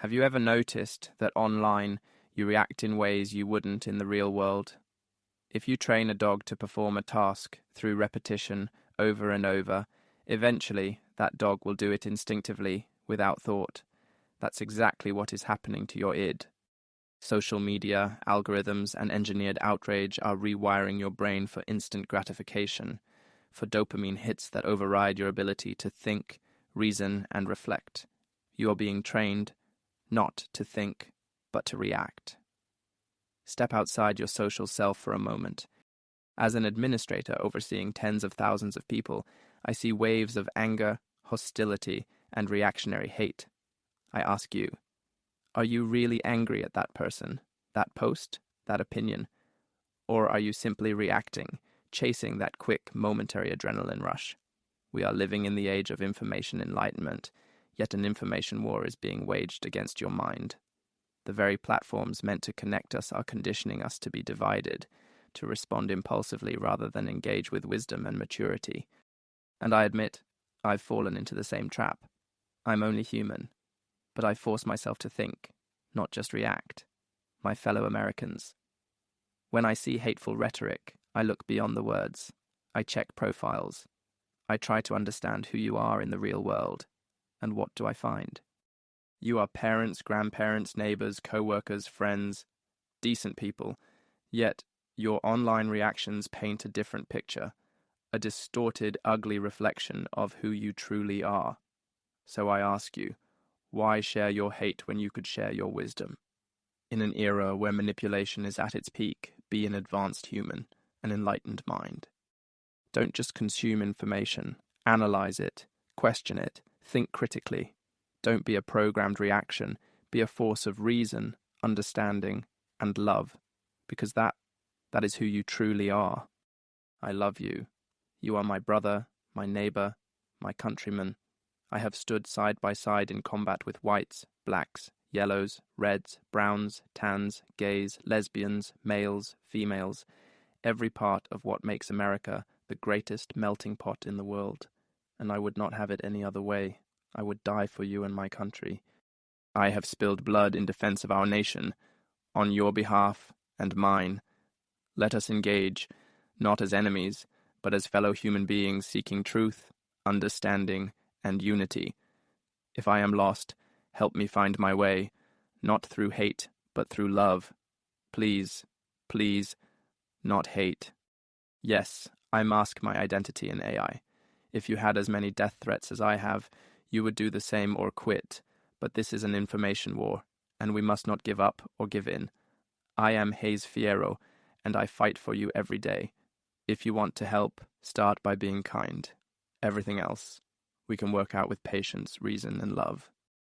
Have you ever noticed that online you react in ways you wouldn't in the real world? If you train a dog to perform a task through repetition over and over, eventually that dog will do it instinctively, without thought. That's exactly what is happening to your id. Social media, algorithms, and engineered outrage are rewiring your brain for instant gratification, for dopamine hits that override your ability to think, reason, and reflect. You are being trained not to think, but to react. Step outside your social self for a moment. As an administrator overseeing tens of thousands of people, I see waves of anger, hostility, and reactionary hate. I ask you, are you really angry at that person, that post, that opinion? Or are you simply reacting, chasing that quick, momentary adrenaline rush? We are living in the age of information enlightenment, yet an information war is being waged against your mind. The very platforms meant to connect us are conditioning us to be divided, to respond impulsively rather than engage with wisdom and maturity. And I admit, I've fallen into the same trap. I'm only human, but I force myself to think, not just react. My fellow Americans. When I see hateful rhetoric, I look beyond the words. I check profiles. I try to understand who you are in the real world. And what do I find? You are parents, grandparents, neighbors, co-workers, friends, decent people, yet your online reactions paint a different picture, a distorted, ugly reflection of who you truly are. So I ask you, why share your hate when you could share your wisdom? In an era where manipulation is at its peak, be an advanced human, an enlightened mind. Don't just consume information, analyze it, question it, think critically. Don't be a programmed reaction, be a force of reason, understanding, and love, because that is who you truly are. I love you. You are my brother, my neighbor, my countryman. I have stood side by side in combat with whites, blacks, yellows, reds, browns, tans, gays, lesbians, males, females, every part of what makes America the greatest melting pot in the world, and I would not have it any other way. I would die for you and my country. I have spilled blood in defense of our nation, on your behalf and mine. Let us engage, not as enemies, but as fellow human beings seeking truth, understanding, and unity. If I am lost, help me find my way, not through hate, but through love. Please, please, not hate. Yes, I mask my identity in AI. If you had as many death threats as I have, you would do the same or quit. But this is an information war, and we must not give up or give in. I am Hayes Fierro, and I fight for you every day. If you want to help, start by being kind. Everything else, we can work out with patience, reason, and love.